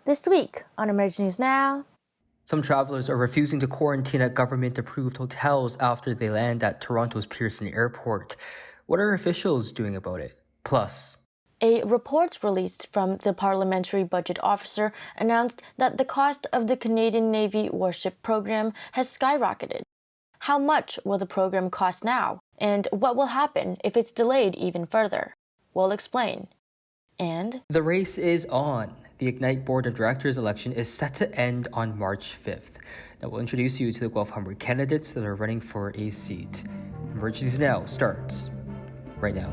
This week on Emerge News Now. Some travelers are refusing to quarantine at government-approved hotels after they land at Toronto's Pearson Airport. What are officials doing about it? Plus, a report released from the Parliamentary Budget Officer announced that the cost of the Canadian Navy warship program has skyrocketed. How much will the program cost now? And what will happen if it's delayed even further? We'll explain. And the race is on. The Ignite Board of Directors election is set to end on March 5th. Now we'll introduce you to the Guelph Humber candidates that are running for a seat. Emerge News Now starts right now.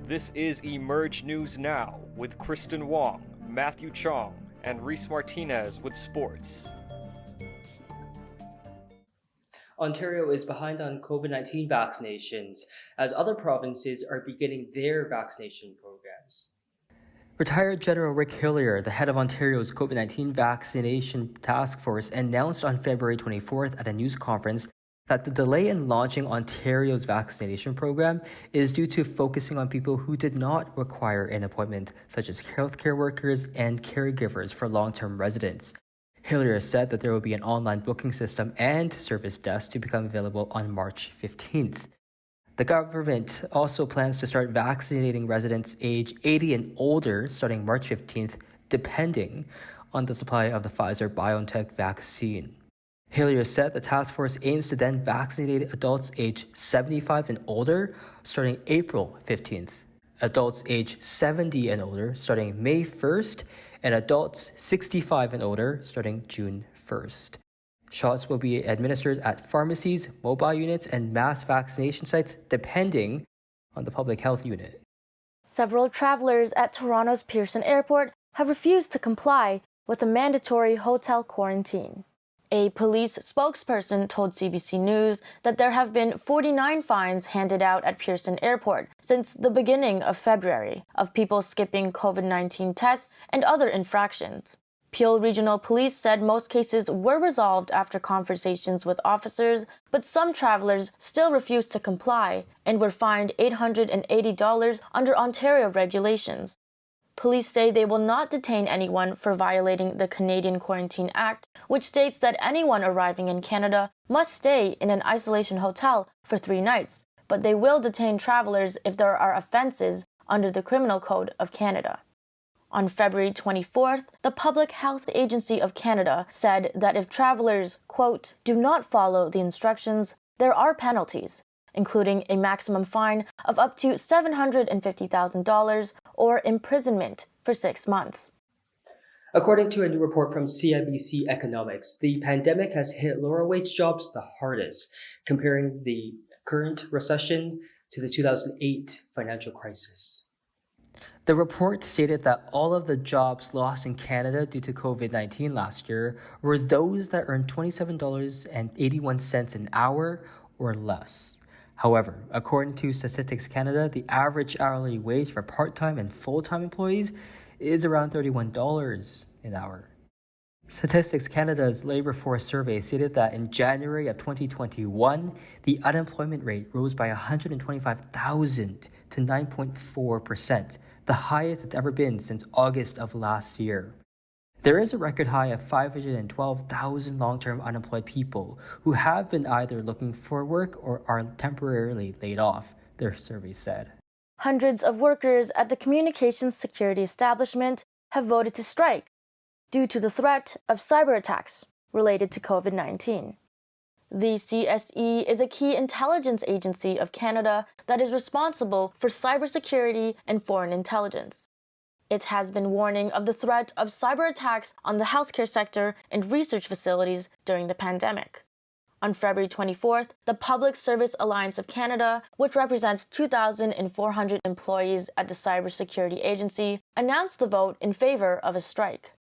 This is Emerge News Now with Kristen Wong, Matthew Chong, and Reese Martinez with sports. Ontario is behind on COVID-19 vaccinations as other provinces are beginning their vaccination programs. Retired General Rick Hillier, the head of Ontario's COVID-19 vaccination task force, announced on February 24th at a news conference that the delay in launching Ontario's vaccination program is due to focusing on people who did not require an appointment, such as healthcare workers and caregivers for long-term residents. Hillier said that there will be an online booking system and service desk to become available on March 15th. The government also plans to start vaccinating residents age 80 and older starting March 15th, depending on the supply of the Pfizer-BioNTech vaccine. Hillier said the task force aims to then vaccinate adults age 75 and older starting April 15th, adults age 70 and older starting May 1st, and adults 65 and older starting June 1st. Shots will be administered at pharmacies, mobile units, and mass vaccination sites depending on the public health unit. Several travelers at Toronto's Pearson Airport have refused to comply with a mandatory hotel quarantine. A police spokesperson told CBC News that there have been 49 fines handed out at Pearson Airport since the beginning of February of people skipping COVID-19 tests and other infractions. Peel Regional Police said most cases were resolved after conversations with officers, but some travelers still refused to comply and were fined $880 under Ontario regulations. Police say they will not detain anyone for violating the Canadian Quarantine Act, which states that anyone arriving in Canada must stay in an isolation hotel for 3 nights, but they will detain travelers if there are offenses under the Criminal Code of Canada. On February 24th, the Public Health Agency of Canada said that if travelers, quote, do not follow the instructions, there are penalties, including a maximum fine of up to $750,000 or imprisonment for 6 months. According to a new report from CIBC Economics, the pandemic has hit lower-wage jobs the hardest, comparing the current recession to the 2008 financial crisis. The report stated that all of the jobs lost in Canada due to COVID-19 last year were those that earned $27.81 an hour or less. However, according to Statistics Canada, the average hourly wage for part-time and full-time employees is around $31 an hour. Statistics Canada's Labour Force Survey stated that in January of 2021, the unemployment rate rose by 125,000 to 9.4%, the highest it's ever been since August of last year. There is a record high of 512,000 long-term unemployed people who have been either looking for work or are temporarily laid off, their survey said. Hundreds of workers at the communications security establishment have voted to strike due to the threat of cyber attacks related to COVID-19. The CSE is a key intelligence agency of Canada that is responsible for cybersecurity and foreign intelligence. It has been warning of the threat of cyber attacks on the healthcare sector and research facilities during the pandemic. On February 24th, the Public Service Alliance of Canada, which represents 2,400 employees at the cybersecurity agency, announced the vote in favor of a strike.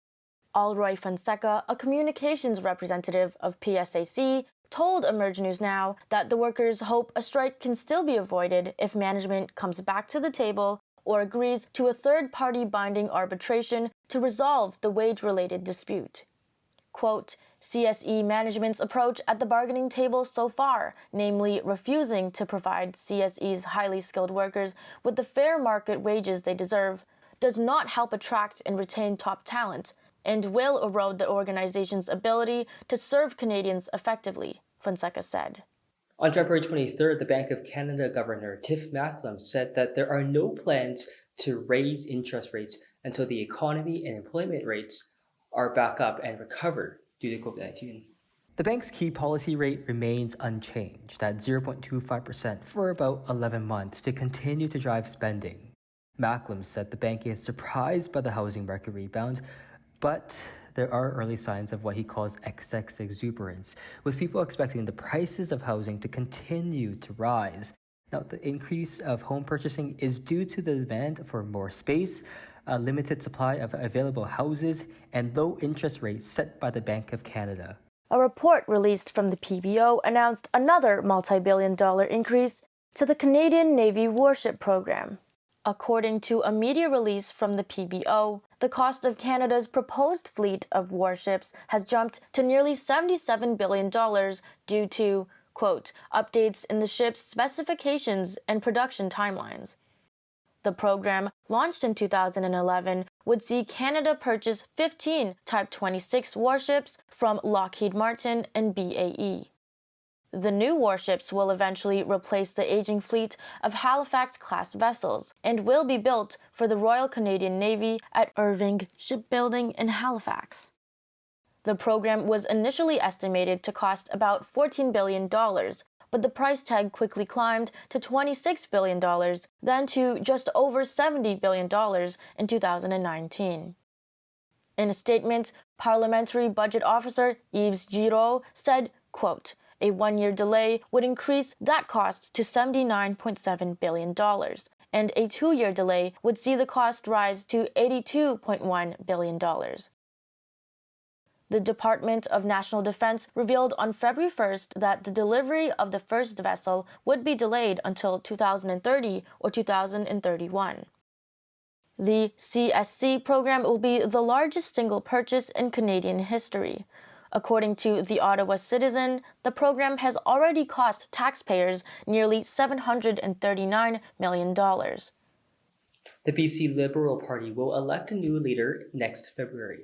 Alroy Fonseca, a communications representative of PSAC, told Emerge News Now that the workers hope a strike can still be avoided if management comes back to the table or agrees to a third-party binding arbitration to resolve the wage-related dispute. quote, CSE management's approach at the bargaining table so far, namely refusing to provide CSE's highly skilled workers with the fair market wages they deserve, does not help attract and retain top talent, and will erode the organization's ability to serve Canadians effectively, Fonseca said. On February 23rd, the Bank of Canada Governor Tiff Macklem said that there are no plans to raise interest rates until the economy and employment rates are back up and recover due to COVID-19. The bank's key policy rate remains unchanged at 0.25% for about 11 months to continue to drive spending. Macklem said the bank is surprised by the housing market rebound, but there are early signs of what he calls excess exuberance, with people expecting the prices of housing to continue to rise. Now, the increase of home purchasing is due to the demand for more space, a limited supply of available houses, and low interest rates set by the Bank of Canada. A report released from the PBO announced another multi-billion-dollar increase to the Canadian Navy warship program. According to a media release from the PBO, the cost of Canada's proposed fleet of warships has jumped to nearly $77 billion due to, quote, updates in the ship's specifications and production timelines. The program, launched in 2011, would see Canada purchase 15 Type 26 warships from Lockheed Martin and BAE. The new warships will eventually replace the aging fleet of Halifax-class vessels and will be built for the Royal Canadian Navy at Irving Shipbuilding in Halifax. The program was initially estimated to cost about $14 billion, but the price tag quickly climbed to $26 billion, then to just over $70 billion in 2019. In a statement, Parliamentary Budget Officer Yves Giraud said, quote, a one-year delay would increase that cost to $79.7 billion, and a two-year delay would see the cost rise to $82.1 billion. The Department of National Defense revealed on February 1st that the delivery of the first vessel would be delayed until 2030 or 2031. The CSC program will be the largest single purchase in Canadian history. According to the Ottawa Citizen, the program has already cost taxpayers nearly $739 million. The BC Liberal Party will elect a new leader next February.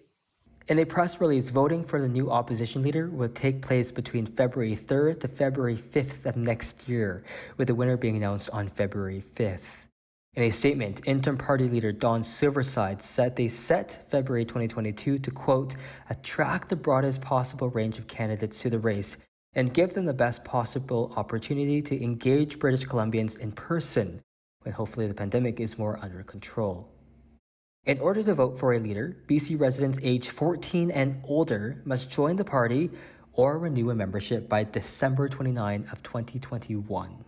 In a press release, voting for the new opposition leader will take place between February 3rd to February 5th of next year, with the winner being announced on February 5th. In a statement, interim party leader Don Silverside said they set February 2022 to, quote, attract the broadest possible range of candidates to the race and give them the best possible opportunity to engage British Columbians in person when hopefully the pandemic is more under control. In order to vote for a leader, BC residents aged 14 and older must join the party or renew a membership by December 29 of 2021.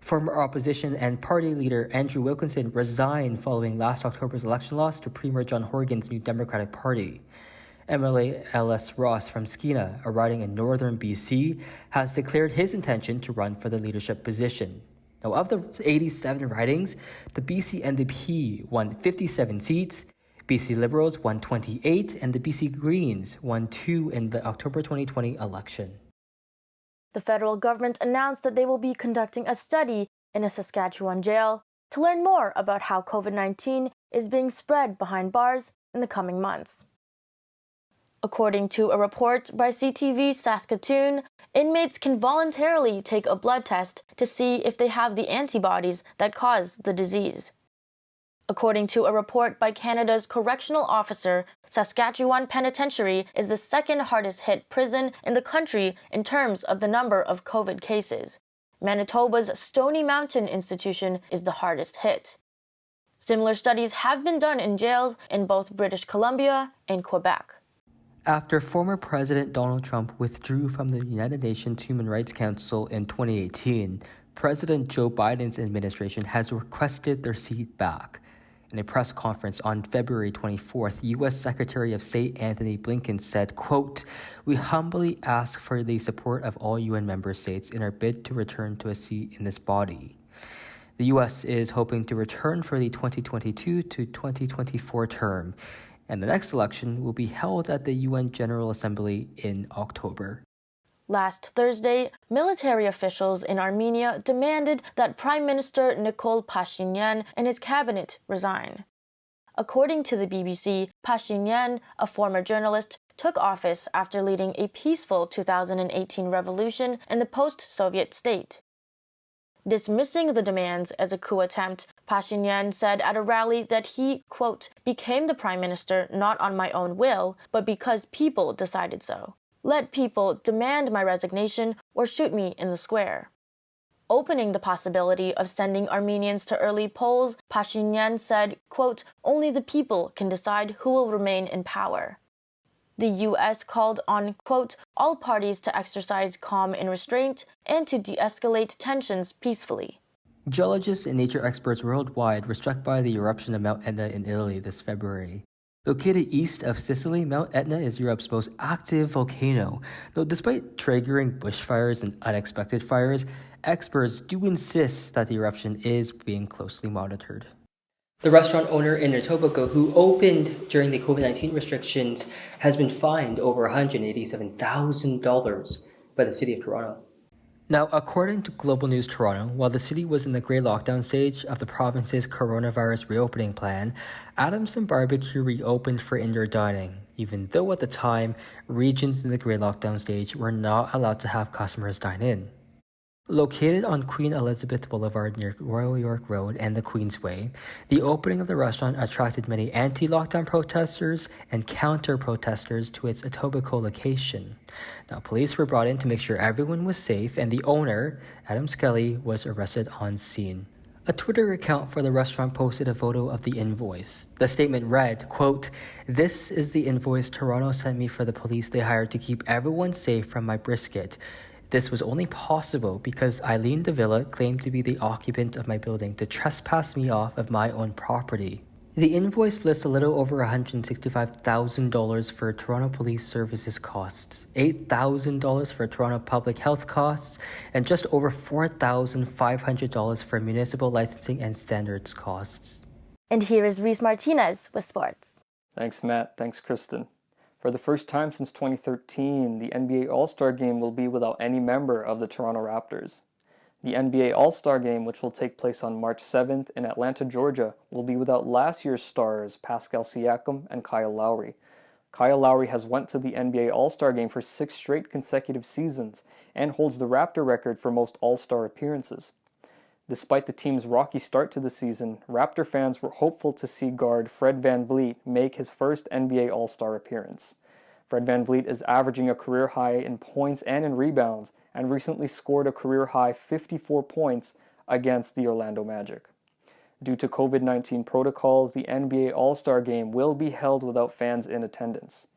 Former opposition and party leader Andrew Wilkinson resigned following last October's election loss to Premier John Horgan's New Democratic Party. MLA L.S. Ross from Skeena, a riding in northern BC, has declared his intention to run for the leadership position. Now, of the 87 ridings, the BC NDP won 57 seats, BC Liberals won 28, and the BC Greens won 2 in the October 2020 election. The federal government announced that they will be conducting a study in a Saskatchewan jail to learn more about how COVID-19 is being spread behind bars in the coming months. According to a report by CTV Saskatoon, inmates can voluntarily take a blood test to see if they have the antibodies that cause the disease. According to a report by Canada's correctional officer, Saskatchewan Penitentiary is the second hardest hit prison in the country in terms of the number of COVID cases. Manitoba's Stony Mountain Institution is the hardest hit. Similar studies have been done in jails in both British Columbia and Quebec. After former President Donald Trump withdrew from the United Nations Human Rights Council in 2018, President Joe Biden's administration has requested their seat back. In a press conference on February 24th, U.S. Secretary of State Anthony Blinken said, quote, we humbly ask for the support of all UN member states in our bid to return to a seat in this body. The U.S. is hoping to return for the 2022 to 2024 term. and the next election will be held at the UN General Assembly in October. Last Thursday, military officials in Armenia demanded that Prime Minister Nikol Pashinyan and his cabinet resign. According to the BBC, Pashinyan, a former journalist, took office after leading a peaceful 2018 revolution in the post-Soviet state. Dismissing the demands as a coup attempt, Pashinyan said at a rally that he, quote, became the prime minister not on my own will, but because people decided so. Let people demand my resignation or shoot me in the square. Opening the possibility of sending Armenians to early polls, Pashinyan said, quote, only the people can decide who will remain in power. The U.S. called on, quote, all parties to exercise calm and restraint and to de-escalate tensions peacefully. Geologists and nature experts worldwide were struck by the eruption of Mount Etna in Italy this February. Located east of Sicily, Mount Etna is Europe's most active volcano. Though despite triggering bushfires and unexpected fires, experts do insist that the eruption is being closely monitored. The restaurant owner in Etobicoke, who opened during the COVID-19 restrictions, has been fined over $187,000 by the city of Toronto. Now, according to Global News Toronto, while the city was in the grey lockdown stage of the province's coronavirus reopening plan, Adamson Barbecue reopened for indoor dining, even though at the time, regions in the grey lockdown stage were not allowed to have customers dine in. Located on Queen Elizabeth Boulevard near Royal York Road and the Queensway, the opening of the restaurant attracted many anti-lockdown protesters and counter-protesters to its Etobicoke location. Now, police were brought in to make sure everyone was safe, and the owner, Adam Skelly, was arrested on scene. A Twitter account for the restaurant posted a photo of the invoice. The statement read, quote, "This is the invoice Toronto sent me for the police they hired to keep everyone safe from my brisket. This was only possible because Eileen Davila claimed to be the occupant of my building to trespass me off of my own property." The invoice lists a little over $165,000 for Toronto Police Services costs, $8,000 for Toronto Public Health costs, and just over $4,500 for municipal licensing and standards costs. And here is Reese Martinez with sports. Thanks, Matt. Thanks, Kristen. For the first time since 2013, the NBA All-Star Game will be without any member of the Toronto Raptors. The NBA All-Star Game, which will take place on March 7th in Atlanta, Georgia, will be without last year's stars Pascal Siakam and Kyle Lowry. Kyle Lowry has went to the NBA All-Star Game for 6 straight consecutive seasons and holds the Raptor record for most All-Star appearances. Despite the team's rocky start to the season, Raptor fans were hopeful to see guard Fred VanVleet make his first NBA All-Star appearance. Fred VanVleet is averaging a career high in points and in rebounds, and recently scored a career high 54 points against the Orlando Magic. Due to COVID-19 protocols, the NBA All-Star Game will be held without fans in attendance.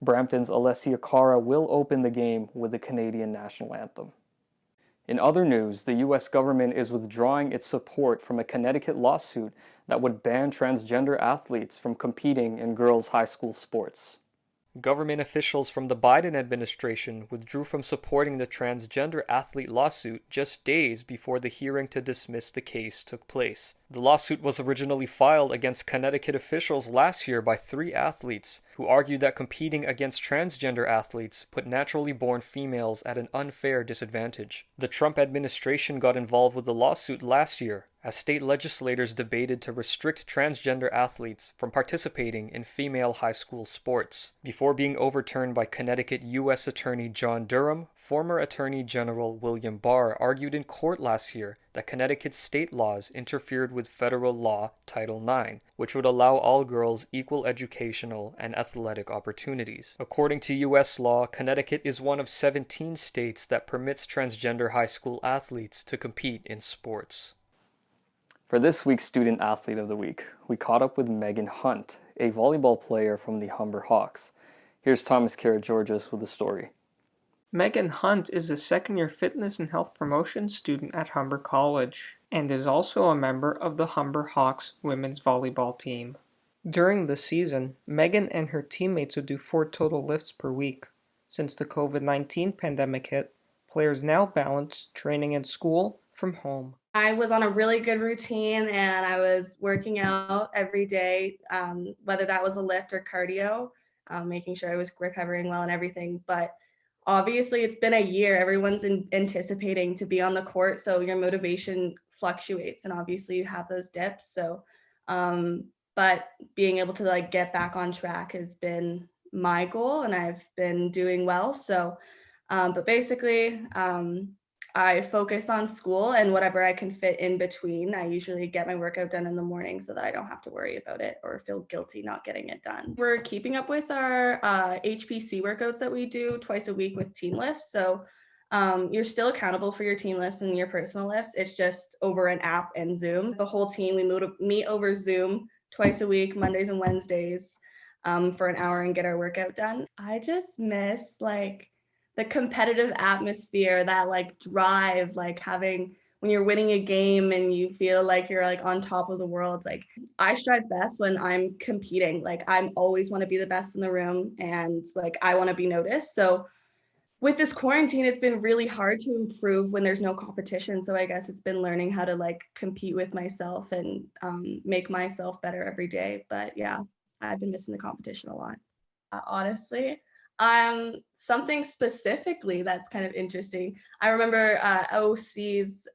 Brampton's Alessia Cara will open the game with the Canadian national anthem. In other news, the U.S. government is withdrawing its support from a Connecticut lawsuit that would ban transgender athletes from competing in girls' high school sports. Government officials from the Biden administration withdrew from supporting the transgender athlete lawsuit just days before the hearing to dismiss the case took place. The lawsuit was originally filed against Connecticut officials last year by 3 athletes who argued that competing against transgender athletes put naturally born females at an unfair disadvantage. The Trump administration got involved with the lawsuit last year as state legislators debated to restrict transgender athletes from participating in female high school sports, before being overturned by Connecticut U.S. Attorney John Durham. Former Attorney General William Barr argued in court last year that Connecticut's state laws interfered with federal law Title IX, which would allow all girls equal educational and athletic opportunities. According to U.S. law, Connecticut is one of 17 states that permits transgender high school athletes to compete in sports. For this week's Student Athlete of the Week, we caught up with Megan Hunt, a volleyball player from the Humber Hawks. Here's Thomas Karageorgis with the story. Megan Hunt is a second-year fitness and health promotion student at Humber College and is also a member of the Humber Hawks women's volleyball team. During the season, Megan and her teammates would do 4 total lifts per week. Since the COVID-19 pandemic hit, players now balance training and school from home. I was on a really good routine and I was working out every day, whether that was a lift or cardio, making sure I was recovering well and everything. But obviously, it's been a year. Everyone's anticipating to be on the court, so your motivation fluctuates, and obviously you have those dips. So, but being able to like get back on track has been my goal, and I've been doing well. So, but basically, I focus on school and whatever I can fit in between. I usually get my workout done in the morning so that I don't have to worry about it or feel guilty not getting it done. We're keeping up with our HPC workouts that we do twice a week with team lifts. So you're still accountable for your team lifts and your personal lifts. It's just over an app and Zoom. The whole team, we meet over Zoom twice a week, Mondays and Wednesdays, for an hour and get our workout done. I just miss like the competitive atmosphere, that like drive, like having when you're winning a game and you feel like you're like on top of the world. Like I strive best when I'm competing. Like I'm always want to be the best in the room and like I want to be noticed. So with this quarantine, it's been really hard to improve when there's no competition. So I guess it's been learning how to like compete with myself and make myself better every day. But yeah, I've been missing the competition a lot. Honestly, something specifically that's kind of interesting. I remember OC's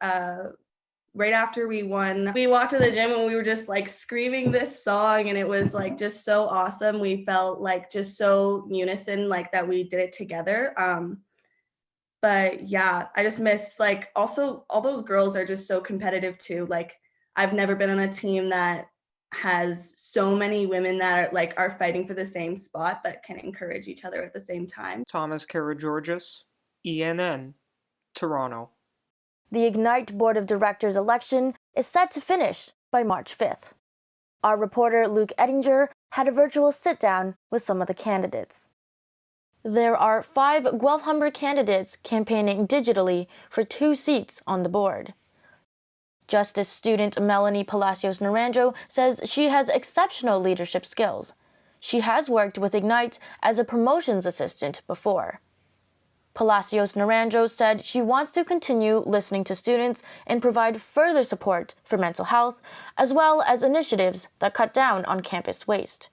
right after we won, we walked to the gym and we were just like screaming this song, and it was like just so awesome. We felt like just so unison, like that we did it together. But yeah, I just miss like also all those girls are just so competitive too. Like I've never been on a team that has so many women that are fighting for the same spot but can encourage each other at the same time. Thomas Karageorgis, ENN, Toronto. The Ignite Board of Directors election is set to finish by March 5th. Our reporter Luke Ettinger had a virtual sit-down with some of the candidates. There are 5 Guelph Humber candidates campaigning digitally for 2 seats on the board. Justice student MELANY PELACIOS-NARANJO says she has exceptional leadership skills. She has worked with Ignite as a promotions assistant before. Palacios-Naranjo said she wants to continue listening to students and provide further support for mental health, as well as initiatives that cut down on campus waste.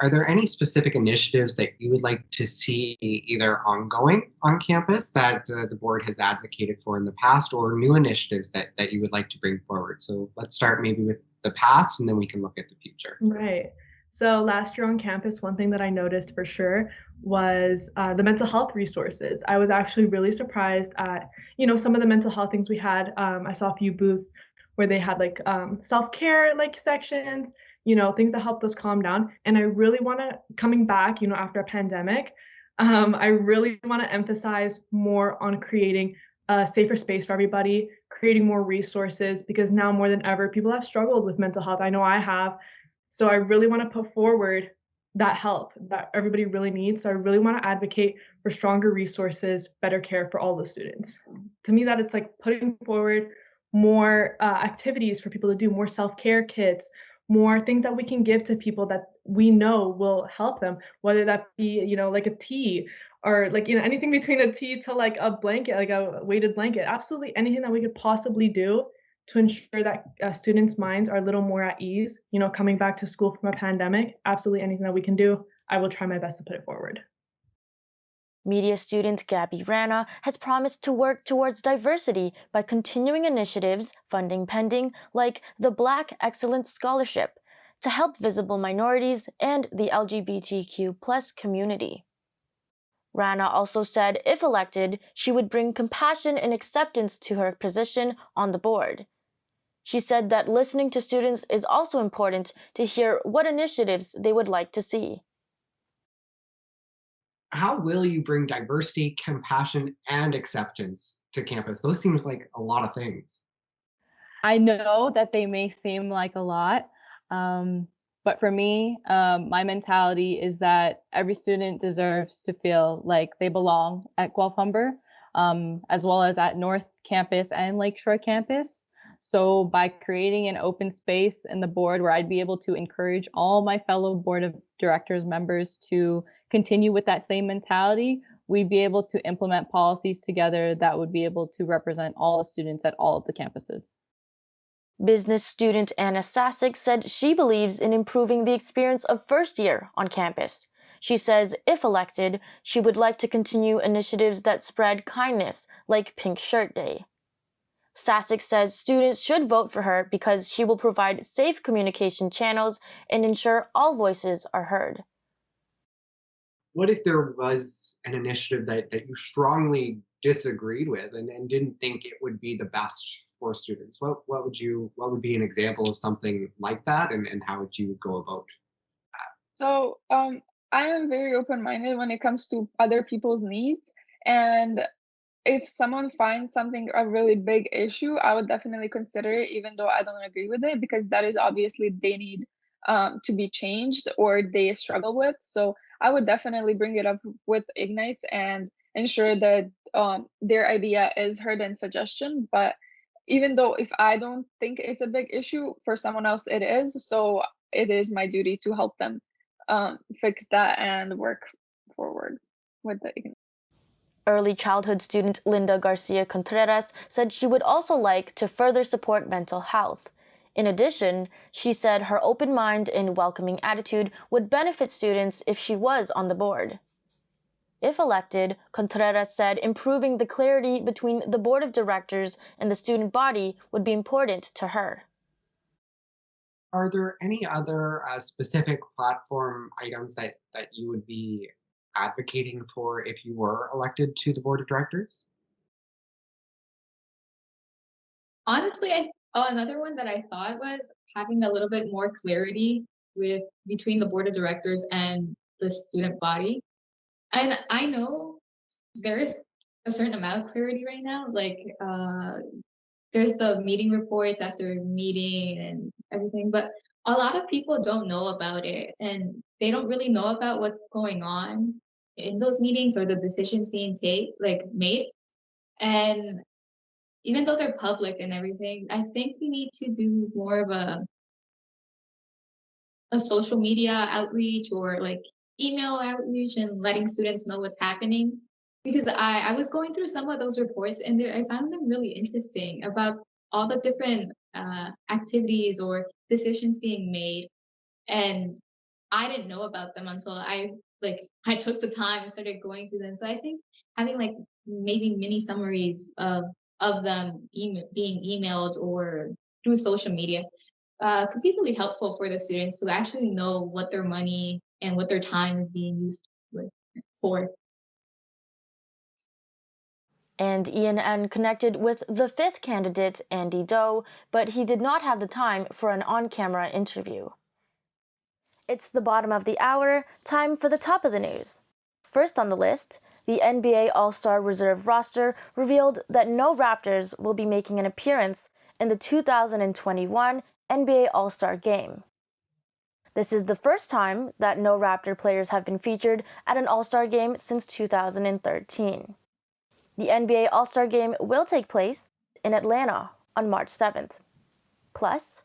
Are there any specific initiatives that you would like to see either ongoing on campus that the board has advocated for in the past, or new initiatives that you would like to bring forward? So let's start maybe with the past and then we can look at the future. Right. So last year on campus, one thing that I noticed for sure was the mental health resources. I was actually really surprised at, some of the mental health things we had. I saw a few booths where they had like self-care like sections, things that helped us calm down. And I really want to, coming back, after a pandemic, I really want to emphasize more on creating a safer space for everybody, creating more resources, because now more than ever, people have struggled with mental health. I know I have. So I really want to put forward that help that everybody really needs. So I really want to advocate for stronger resources, better care for all the students. To me, that it's like putting forward more activities for people to do, more self-care kits, more things that we can give to people that we know will help them, whether that be, like a tea or like, anything between a tea to like a blanket, like a weighted blanket, absolutely anything that we could possibly do to ensure that students' minds are a little more at ease, coming back to school from a pandemic. Absolutely anything that we can do, I will try my best to put it forward. Media student GABI RANA has promised to work towards diversity by continuing initiatives, funding pending, like the Black Excellence Scholarship, to help visible minorities and the LGBTQ+ community. RANA also said if elected, she would bring compassion and acceptance to her position on the board. She said that listening to students is also important to hear what initiatives they would like to see. How will you bring diversity, compassion, and acceptance to campus? Those seems like a lot of things. I know that they may seem like a lot, but for me, my mentality is that every student deserves to feel like they belong at Guelph Humber, as well as at North Campus and Lakeshore Campus. So by creating an open space in the board where I'd be able to encourage all my fellow board of directors members to continue with that same mentality we'd be able to implement policies together that would be able to represent all the students at all of the campuses. Business student Anna Sasek said she believes in improving the experience of first year on campus. She says if elected, she would like to continue initiatives that spread kindness, like Pink Shirt Day. Sasek says students should vote for her because she will provide safe communication channels and ensure all voices are heard. What if there was an initiative that you strongly disagreed with and didn't think it would be the best for students? What would be an example of something like that, and how would you go about that? So I am very open-minded when it comes to other people's needs, and if someone finds something a really big issue, I would definitely consider it, even though I don't agree with it, because that is obviously they need to be changed or they struggle with. So I would definitely bring it up with Ignite and ensure that their idea is heard and suggestion. But even though if I don't think it's a big issue, for someone else it is. So it is my duty to help them fix that and work forward with the Ignite. Early childhood student Linda Garcia Contreras said she would also like to further support mental health. In addition, she said her open mind and welcoming attitude would benefit students if she was on the board. If elected, Contreras said improving the clarity between the board of directors and the student body would be important to her. Are there any other specific platform items that you would be advocating for if you were elected to the board of directors? Honestly, another one that I thought was having a little bit more clarity between the board of directors and the student body. And I know there is a certain amount of clarity right now. Like there's the meeting reports after meeting and everything, but a lot of people don't know about it, and they don't really know about what's going on in those meetings or the decisions being made. And even though they're public and everything, I think we need to do more of a social media outreach or like email outreach and letting students know what's happening. Because I was going through some of those reports and I found them really interesting about all the different activities or decisions being made. And I didn't know about them until I took the time and started going through them. So I think having like maybe mini summaries of them being emailed or through social media could be really helpful for the students to actually know what their money and what their time is being used for. And ENN connected with the fifth candidate, Andy Doe, but he did not have the time for an on-camera interview. It's the bottom of the hour, time for the top of the news. First on the list, the NBA All-Star Reserve roster revealed that no Raptors will be making an appearance in the 2021 NBA All-Star Game. This is the first time that no Raptor players have been featured at an All-Star Game since 2013. The NBA All-Star Game will take place in Atlanta on March 7th. Plus,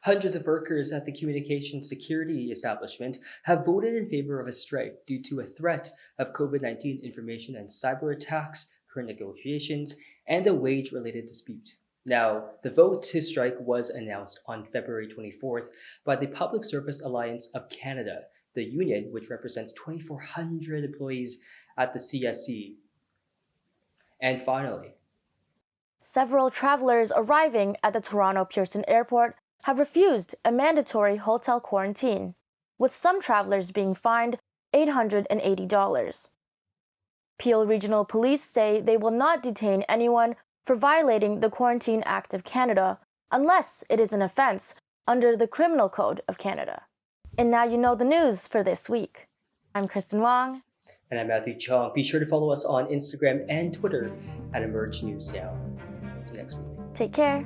hundreds of workers at the communications security establishment have voted in favor of a strike due to a threat of COVID-19 information and cyber attacks, current negotiations, and a wage-related dispute. Now, the vote to strike was announced on February 24th by the Public Service Alliance of Canada, the union which represents 2,400 employees at the CSC. And finally, several travelers arriving at the Toronto Pearson Airport have refused a mandatory hotel quarantine, with some travelers being fined $880. Peel Regional Police say they will not detain anyone for violating the Quarantine Act of Canada unless it is an offense under the Criminal Code of Canada. And now you know the news for this week. I'm Kristen Wong. And I'm Matthew Chong. Be sure to follow us on Instagram and Twitter at Emerge News Now. See you next week. Take care.